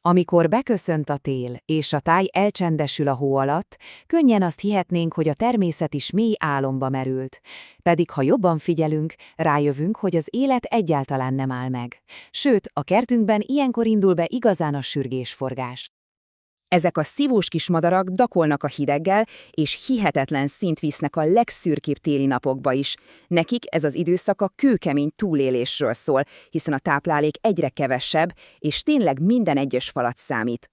Amikor beköszönt a tél, és a táj elcsendesül a hó alatt, könnyen azt hihetnénk, hogy a természet is mély álomba merült. Pedig ha jobban figyelünk, rájövünk, hogy az élet egyáltalán nem áll meg. Sőt, a kertünkben ilyenkor indul be igazán a sürgésforgás. Ezek a szívós kis madarak dakolnak a hideggel, és hihetetlen szint visznek a legszürkébb téli napokba is. Nekik ez az időszak a kőkemény túlélésről szól, hiszen a táplálék egyre kevesebb, és tényleg minden egyes falat számít.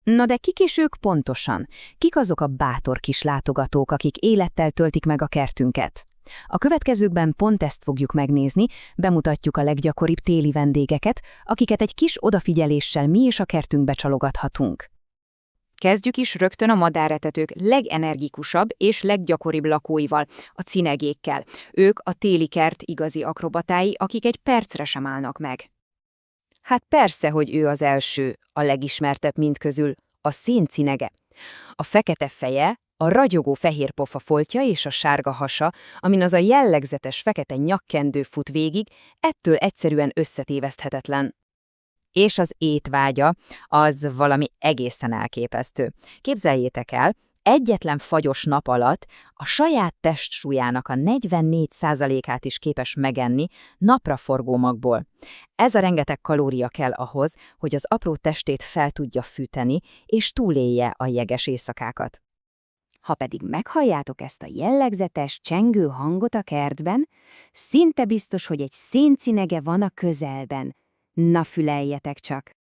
Na de kik és ők pontosan? Kik azok a bátor kis látogatók, akik élettel töltik meg a kertünket? A következőkben pont ezt fogjuk megnézni, bemutatjuk a leggyakoribb téli vendégeket, akiket egy kis odafigyeléssel mi is a kertünkbe csalogathatunk. Kezdjük is rögtön a madáretetők legenergikusabb és leggyakoribb lakóival, a cinegékkel. Ők a téli kert igazi akrobatái, akik egy percre sem állnak meg. Hát persze, hogy ő az első, a legismertebb mindközül, a széncinege. A fekete feje, a ragyogó fehér pofa foltja és a sárga hasa, amin az a jellegzetes fekete nyakkendő fut végig, ettől egyszerűen összetéveszthetetlen. És az étvágya, az valami egészen elképesztő. Képzeljétek el, egyetlen fagyos nap alatt a saját testsúlyának a 44%-át is képes megenni napraforgó magból. Ez a rengeteg kalória kell ahhoz, hogy az apró testét fel tudja fűteni, és túlélje a jeges éjszakákat. Ha pedig meghalljátok ezt a jellegzetes, csengő hangot a kertben, szinte biztos, hogy egy széncinege van a közelben. Na füleljetek csak!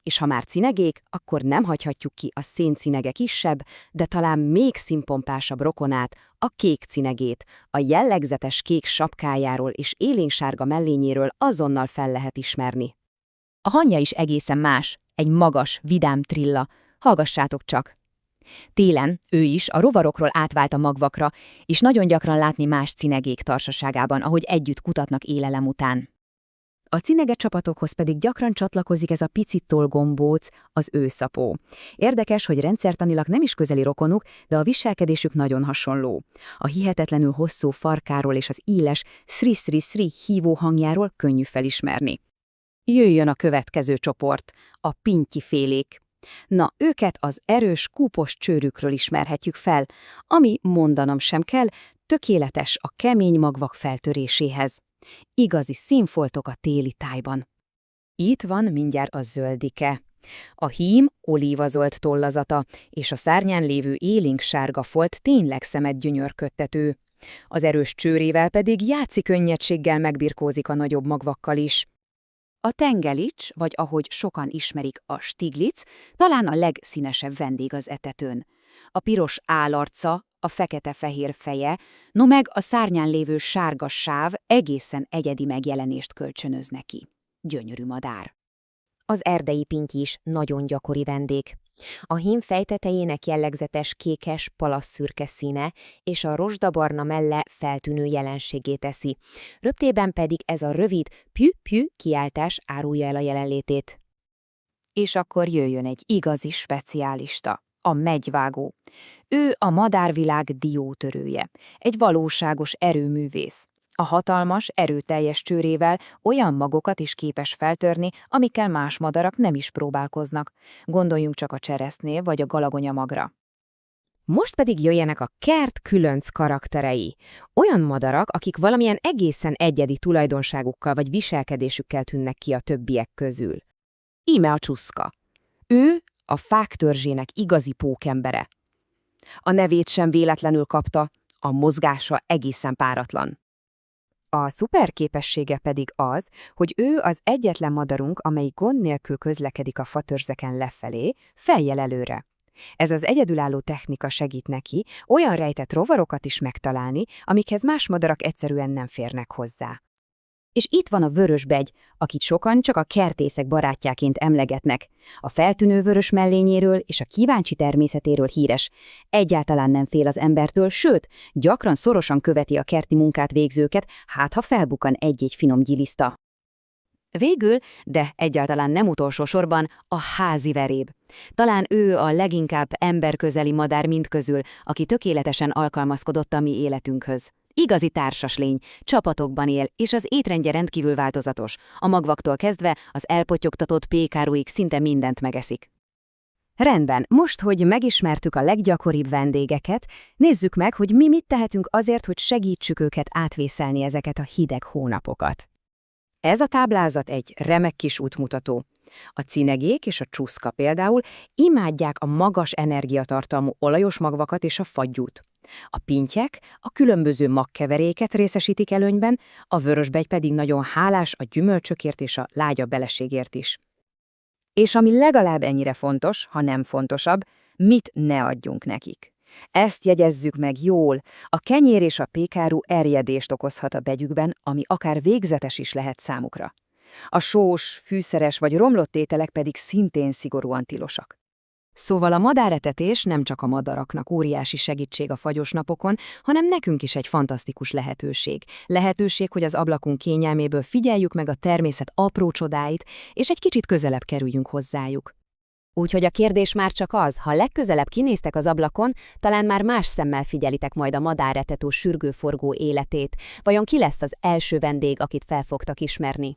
És ha már cinegék, akkor nem hagyhatjuk ki a széncinege kisebb, de talán még színpompásabb rokonát, a kék cinegét. A jellegzetes kék sapkájáról és élénksárga mellényéről azonnal fel lehet ismerni. A hangja is egészen más, egy magas, vidám trilla. Hallgassátok csak! Télen ő is a rovarokról átvált a magvakra, és nagyon gyakran látni más cinegék társaságában, ahogy együtt kutatnak élelem után. A cinege csapatokhoz pedig gyakran csatlakozik ez a pici tollgombóc, az őszapó. Érdekes, hogy rendszertanilag nem is közeli rokonuk, de a viselkedésük nagyon hasonló. A hihetetlenül hosszú farkáról és az íles szri-szri-szri hívó hangjáról könnyű felismerni. Jöjjön a következő csoport, a pintyifélék. Na, őket az erős, kúpos csőrükről ismerhetjük fel, ami, mondanom sem kell, tökéletes a kemény magvak feltöréséhez. Igazi színfoltok a téli tájban. Itt van mindjárt a zöldike. A hím olívazolt tollazata, és a szárnyán lévő élénk sárga folt tényleg szemet gyönyörködtető. Az erős csőrével pedig játszik könnyedséggel megbirkózik a nagyobb magvakkal is. A tengelics, vagy ahogy sokan ismerik, a stiglitz, talán a legszínesebb vendég az etetőn. A piros állarca, a fekete-fehér feje, no meg a szárnyán lévő sárga sáv egészen egyedi megjelenést kölcsönöz neki. Gyönyörű madár. Az erdei pinty is nagyon gyakori vendég. A hím fejtetejének jellegzetes kékes, palasszürke színe és a rozsdabarna melle feltűnő jelenségét teszi. Röptében pedig ez a rövid pü-pü kiáltás árulja el a jelenlétét. És akkor jöjjön egy igazi speciálista. A megyvágó. Ő a madárvilág diótörője, egy valóságos erőművész. A hatalmas, erőteljes csőrével olyan magokat is képes feltörni, amikkel más madarak nem is próbálkoznak. Gondoljunk csak a cseresznyé vagy a galagonyamagra. Most pedig jöjjenek a kert különc karakterei. Olyan madarak, akik valamilyen egészen egyedi tulajdonságukkal vagy viselkedésükkel tűnnek ki a többiek közül. Íme a csuszka. Ő a fák törzsének igazi pókembere. A nevét sem véletlenül kapta, a mozgása egészen páratlan. A szuperképessége pedig az, hogy ő az egyetlen madarunk, amelyik gond nélkül közlekedik a fatörzeken lefelé, fejjel előre. Ez az egyedülálló technika segít neki olyan rejtett rovarokat is megtalálni, amikhez más madarak egyszerűen nem férnek hozzá. És itt van a vörösbegy, akit sokan csak a kertészek barátjáként emlegetnek. A feltűnő vörös mellényéről és a kíváncsi természetéről híres. Egyáltalán nem fél az embertől, sőt, gyakran szorosan követi a kerti munkát végzőket, hát ha felbukkan egy-egy finom giliszta. Végül, de egyáltalán nem utolsó sorban, a házi veréb. Talán ő a leginkább emberközeli madár mindközül, aki tökéletesen alkalmazkodott a mi életünkhöz. Igazi társaslény, csapatokban él, és az étrendje rendkívül változatos. A magvaktól kezdve az elpotyogtatott pékáruig szinte mindent megeszik. Rendben, most, hogy megismertük a leggyakoribb vendégeket, nézzük meg, hogy mi mit tehetünk azért, hogy segítsük őket átvészelni ezeket a hideg hónapokat. Ez a táblázat egy remek kis útmutató. A cinegék és a csuszka például imádják a magas energiatartalmú olajos magvakat és a faggyút. A pintyek a különböző magkeveréket részesítik előnyben, a vörösbegy pedig nagyon hálás a gyümölcsökért és a lágyabb beleségért is. És ami legalább ennyire fontos, ha nem fontosabb, mit ne adjunk nekik. Ezt jegyezzük meg jól, a kenyér és a pékáru erjedést okozhat a begyükben, ami akár végzetes is lehet számukra. A sós, fűszeres vagy romlott ételek pedig szintén szigorúan tilosak. Szóval a madáretetés nem csak a madaraknak óriási segítség a fagyos napokon, hanem nekünk is egy fantasztikus lehetőség. Lehetőség, hogy az ablakunk kényelméből figyeljük meg a természet apró csodáit, és egy kicsit közelebb kerüljünk hozzájuk. Úgyhogy a kérdés már csak az, ha legközelebb kinéztek az ablakon, talán már más szemmel figyelitek majd a madáretető sürgőforgó életét, vajon ki lesz az első vendég, akit fel fogtak ismerni.